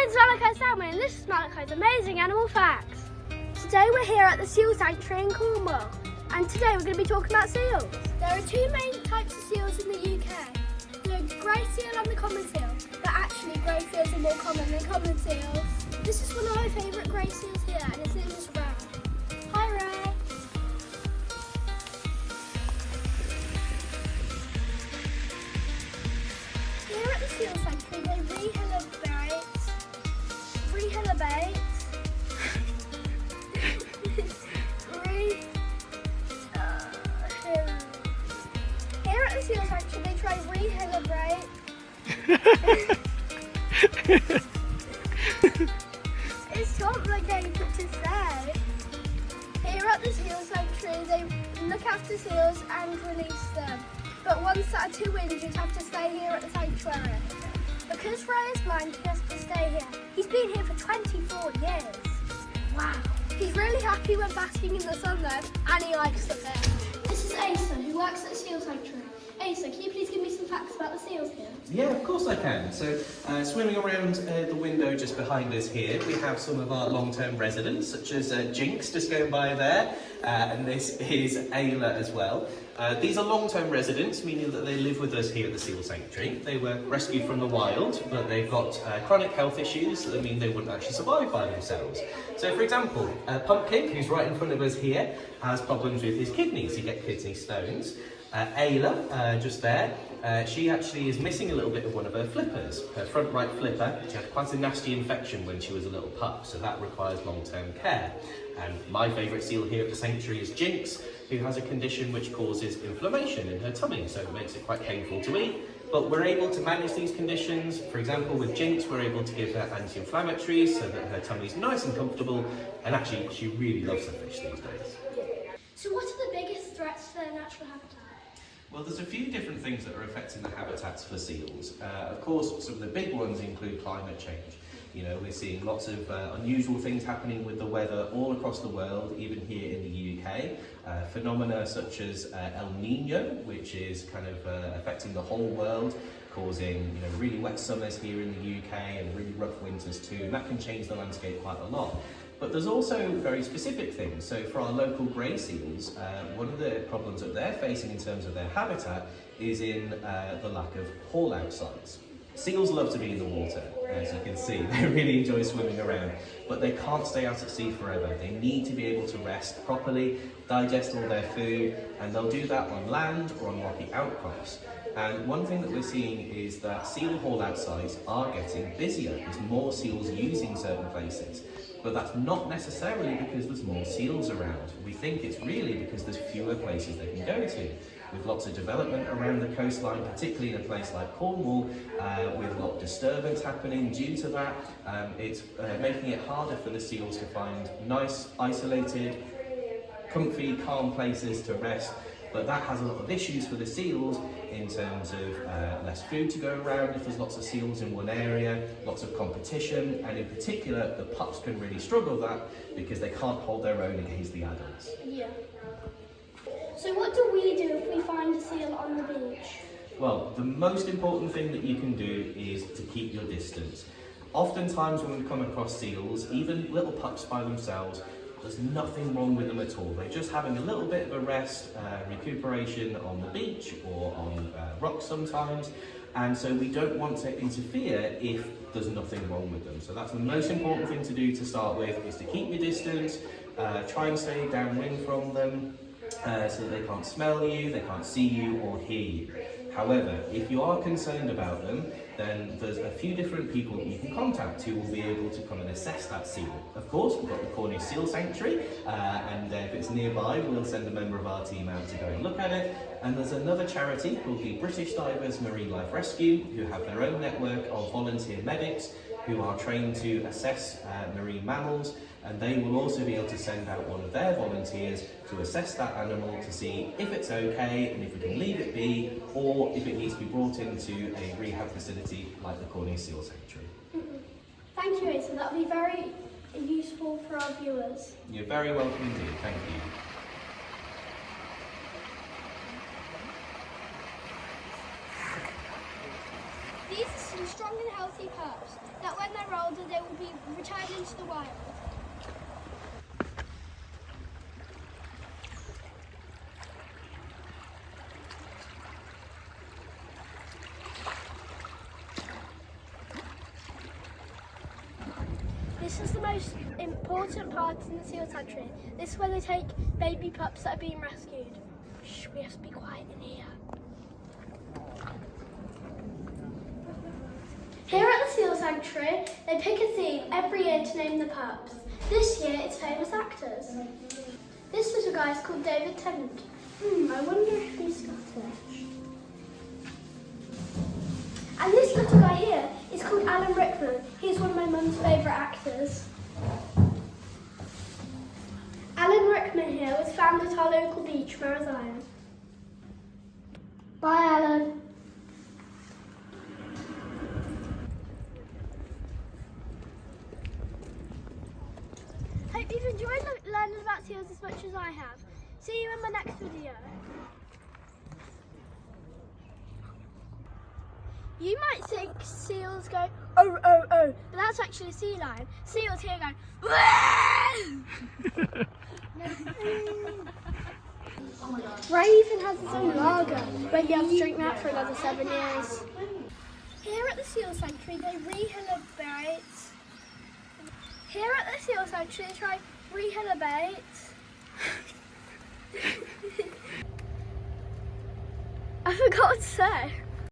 name's Malachi Salmon and this is Malachi's Amazing Animal Facts. Today we're here at the Seal Sanctuary in Cornwall and today we're going to be talking about seals. There are two main types of seals in the UK. The grey seal and the common seal, but actually grey seals are more common than common seals. This is one of my favourite grey seals here and his name is Ray. Hi Ray! Here at the Seal Sanctuary they rehabilitate Here at the Seal Sanctuary they try rehabilitate. It's complicated to say. Here at the Seal Sanctuary they look after seals and release them. But ones that are too injured have to stay here at the sanctuary. Because Ray is blind, he has to stay here. He's been here for 24 years. Wow. He's really happy when basking in the sun though, and he likes it there. This is Asa, who works at the Seal Sanctuary. Asa, can you please give me some facts about the seals here? Yeah, of course I can. So, swimming around the window just behind us here, we have some of our long-term residents, such as Jinx, just going by there, and this is Ayla as well. These are long-term residents, meaning that they live with us here at the Seal Sanctuary. They were rescued from the wild, but they've got chronic health issues that mean they wouldn't actually survive by themselves. So, for example, Pumpkin, who's right in front of us here, has problems with his kidneys. He gets kidney stones. Ayla, just there, she actually is missing a little bit of one of her flippers, her front right flipper. She had quite a nasty infection when she was a little pup, so that requires long-term care. And my favourite seal here at the sanctuary is Jinx, who has a condition which causes inflammation in her tummy, so it makes it quite painful to eat. But we're able to manage these conditions. For example, with Jinx, we're able to give her anti-inflammatories so that her tummy's nice and comfortable, and actually she really loves her fish these days. So what are the biggest threats to their natural habitat? Well, there's a few different things that are affecting the habitats for seals. Of course, some of the big ones include climate change. You know, we're seeing lots of unusual things happening with the weather all across the world, even here in the UK. Phenomena such as El Nino, which is kind of affecting the whole world, causing really wet summers here in the UK and really rough winters too, and that can change the landscape quite a lot. But there's also very specific things. So for our local grey seals, one of the problems that they're facing in terms of their habitat is in the lack of haul-out sites. Seals love to be in the water, as you can see. They really enjoy swimming around, but they can't stay out at sea forever. They need to be able to rest properly, digest all their food, and they'll do that on land or on rocky outcrops. And one thing that we're seeing is that seal haul-out sites are getting busier. There's more seals using certain places. But that's not necessarily because there's more seals around. We think it's really because there's fewer places they can go to. With lots of development around the coastline, particularly in a place like Cornwall, with a lot of disturbance happening due to that, it's making it harder for the seals to find nice, isolated, comfy, calm places to rest. But that has a lot of issues for the seals in terms of less food to go around if there's lots of seals in one area, lots of competition, and in particular the pups can really struggle with that because they can't hold their own against the adults. Yeah. So what do we do if we find a seal on the beach? Well, the most important thing that you can do is to keep your distance. Oftentimes when we come across seals, even little pups by themselves, there's nothing wrong with them at all. They're just having a little bit of a rest, recuperation on the beach or on rocks sometimes. And so we don't want to interfere if there's nothing wrong with them. So that's the most important thing to do to start with, is to keep your distance, try and stay downwind from them, so that they can't smell you, they can't see you or hear you. However, if you are concerned about them, then there's a few different people that you can contact who will be able to come and assess that seal. Of course, we've got the Cornish Seal Sanctuary, and if it's nearby, we'll send a member of our team out to go and look at it. And there's another charity called the British Divers Marine Life Rescue, who have their own network of volunteer medics who are trained to assess marine mammals, and they will also be able to send out one of their volunteers to assess that animal to see if it's okay and if we can leave it be, or if it needs to be brought into a rehab facility like the Cornish Seal Sanctuary. Thank you, Asa. That will be very useful for our viewers. You're very welcome indeed. Thank you. These are some strong and healthy pups. that when they're older they will be returned into the wild. This is the most important part in the seal sanctuary. This is where they take baby pups that are being rescued. Shh, we have to be quiet in here. Here at the Seal Sanctuary, they pick a theme every year to name the pups. This year it's famous actors. This little guy is called David Tennant. I wonder if he's Scottish. And this little guy here is called Alan Rickman. He's one of my mum's favourite actors. Alan Rickman here was found at our local beach, Malachi. Bye, Alan. Hope you've enjoyed learning about seals as much as I have. See you in my next video. You might think seals go, oh, oh, oh, but that's actually a sea lion. Seals here go, Ray even has his own lager. Won't be able to drink that for another 7 years. Here at the Seal Sanctuary, they rehabilitate. Here at the Seal Sanctuary, they try rehabilitate. I forgot what to say.